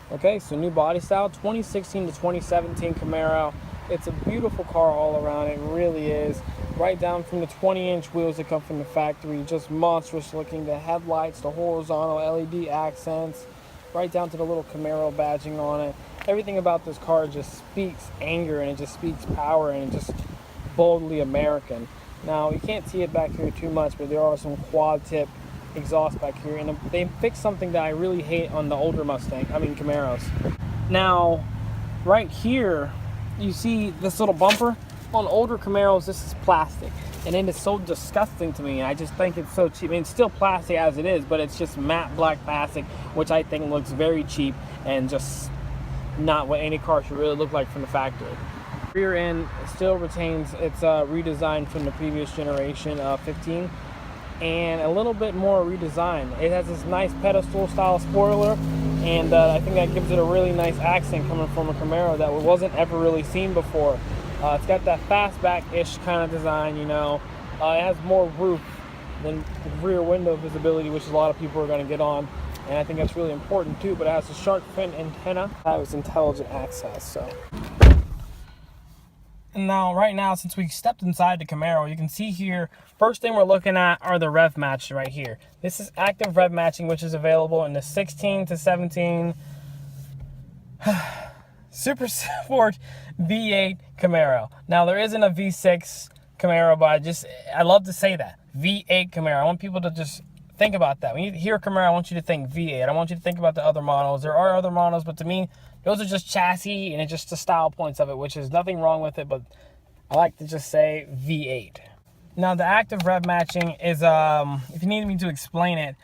Okay, so new body style, 2016 to 2017 Camaro. It's a beautiful car all around, it really is. Right down from the 20-inch wheels that come from the factory, just monstrous looking. The headlights, the horizontal LED accents, right down to the little Camaro badging on it. Everything about this car just speaks anger, and it just speaks power, and it just boldly American. Now, you can't see it back here too much, but there are some quad tip exhaust back here, and they fixed something that I really hate on the older Camaros. Now, right here, you see this little bumper. On older Camaros, this is plastic, and it is so disgusting to me. I just think it's so cheap. I mean, it's still plastic as it is, but it's just matte black plastic, which I think looks very cheap and just not what any car should really look like from the factory. Rear end still retains its redesign from the previous generation 15, and a little bit more redesign. It has this nice pedestal style spoiler, and I think that gives it a really nice accent coming from a Camaro that wasn't ever really seen before. It's got that fastback-ish kind of design, you know. It has more roof than rear window visibility, which a lot of people are going to get on, and I think that's really important too. But it has a shark fin antenna. That was intelligent access. So. And now, right now, since we stepped inside the Camaro, you can see here, first thing we're looking at are the rev match right here. This is active rev matching, which is available in the 16 to 17 Super Sport V8 Camaro. Now, there isn't a V6 Camaro, but I love to say that. V8 Camaro. I want people to just think about that. When you hear Camaro, I want you to think V8. I want you to think about the other models. There are other models, but to me, those are just chassis, and it's just the style points of it, which is nothing wrong with it, but I like to just say V8. Now, the active rev matching is, if you need me to explain it,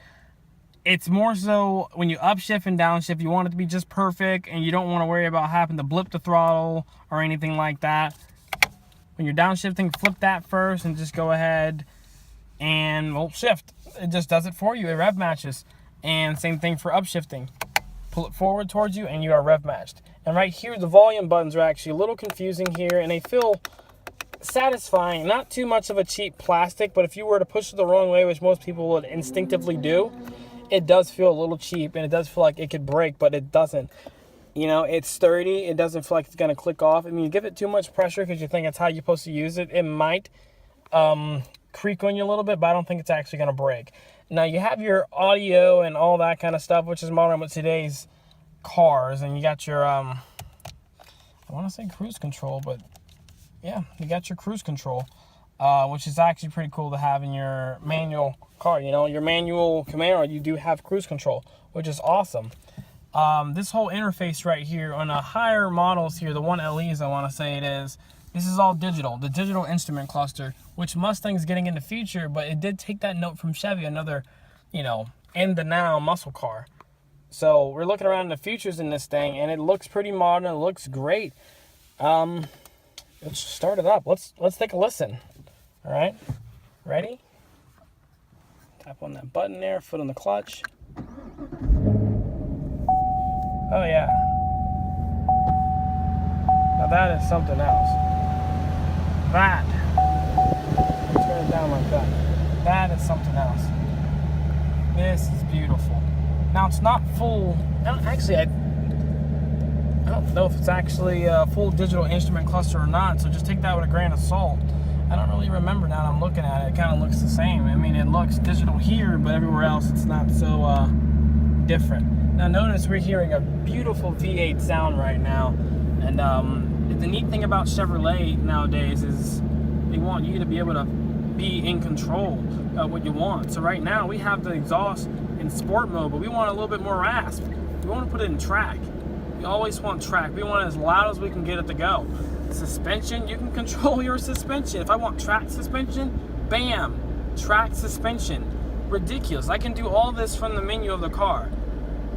it's more so when you upshift and downshift, you want it to be just perfect, and you don't want to worry about having to blip the throttle or anything like that. When you're downshifting, flip that first and just go ahead and, well, shift. It just does it for you. It rev matches. And same thing for upshifting. Pull it forward towards you, and you are rev matched. And right here, the volume buttons are actually a little confusing here, and they feel satisfying. Not too much of a cheap plastic, but if you were to push it the wrong way, which most people would instinctively do, it does feel a little cheap, and it does feel like it could break, but it doesn't. You know, it's sturdy. It doesn't feel like it's going to click off. I mean, you give it too much pressure because you think that's how you're supposed to use it, it might creak on you a little bit, but I don't think it's actually going to break. Now, you have your audio and all that kind of stuff, which is modern with today's cars, and you got your, I want to say cruise control, but yeah, you got your cruise control, which is actually pretty cool to have in your manual car. You know, your manual Camaro, you do have cruise control, which is awesome. This whole interface right here on the higher models here, the 1LEs, I want to say it is, this is all digital, the digital instrument cluster, which Mustang's getting in the future, but it did take that note from Chevy, another, you know, in the now muscle car. So we're looking around the features in this thing, and it looks pretty modern. It looks great. Let's start it up. Let's take a listen. All right, ready? Tap on that button there, foot on the clutch. Oh yeah. Now that is something else. That, turn it down like that. That is something else. This is beautiful. Now it's not full. Actually, I don't know if it's actually a full digital instrument cluster or not. So just take that with a grain of salt. I don't really remember now that I'm looking at it. It kind of looks the same. I mean, it looks digital here, but everywhere else it's not so different. Now notice we're hearing a beautiful V8 sound right now, and the neat thing about Chevrolet nowadays is they want you to be able to be in control of what you want. So right now we have the exhaust in sport mode, but we want a little bit more rasp. We want to put it in track. We always want track. We want it as loud as we can get it to go. Suspension, you can control your suspension. If I want track suspension, bam, track suspension. Ridiculous. I can do all this from the menu of the car,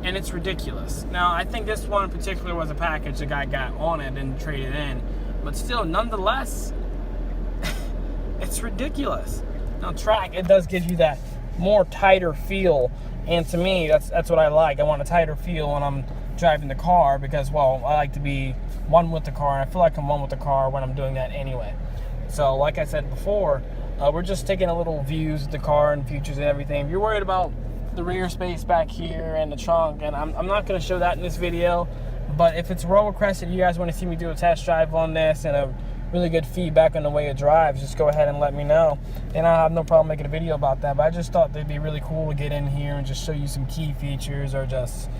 and it's ridiculous. Now, I think this one in particular was a package the guy got on it and traded in, but still, nonetheless, it's ridiculous. Now, track, it does give you that more tighter feel, and to me, that's what I like. I want a tighter feel when I'm driving the car because, well, I like to be one with the car, and I feel like I'm one with the car when I'm doing that anyway. So, like I said before, we're just taking a little views of the car and features and everything. If you're worried about the rear space back here and the trunk, and I'm not going to show that in this video. But if it's roll crested, you guys want to see me do a test drive on this and a really good feedback on the way it drives, just go ahead and let me know, and I have no problem making a video about that. But I just thought they'd be really cool to get in here and just show you some key features, or just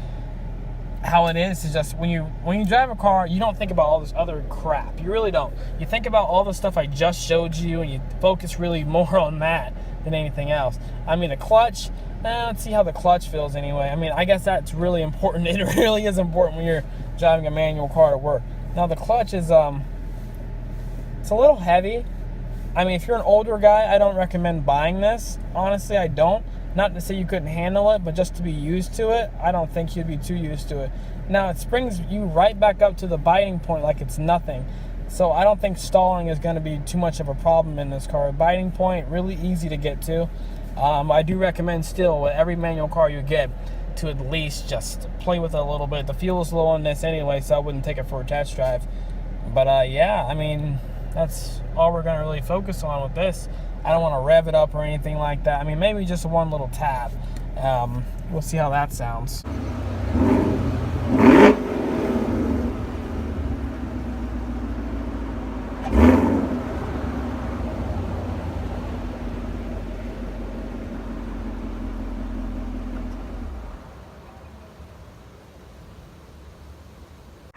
how it is just when you drive a car, you don't think about all this other crap. You really don't. You think about all the stuff I just showed you, and you focus really more on that than anything else. I mean, the clutch, let's see how the clutch feels anyway. I mean, I guess that's really important. It really is important when you're driving a manual car to work. Now the clutch is it's a little heavy. I mean, if you're an older guy, I don't recommend buying this. Honestly, I don't. Not to say you couldn't handle it, but just to be used to it, I don't think you'd be too used to it. Now, it springs you right back up to the biting point like it's nothing. So I don't think stalling is going to be too much of a problem in this car. Biting point, really easy to get to. I do recommend still, with every manual car you get, to at least just play with it a little bit. The fuel is low on this anyway, so I wouldn't take it for a test drive. But yeah, I mean, that's all we're going to really focus on with this. I don't want to rev it up or anything like that. I mean, maybe just one little tap. We'll see how that sounds.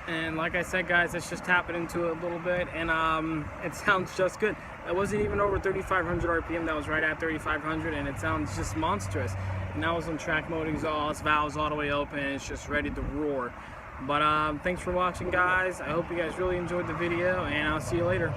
And like I said, guys, let's just tap it into it a little bit, and it sounds just good. It wasn't even over 3,500 RPM. That was right at 3,500, and it sounds just monstrous. And that was on track mode exhaust, valves all the way open. It's just ready to roar. But thanks for watching, guys. I hope you guys really enjoyed the video, and I'll see you later.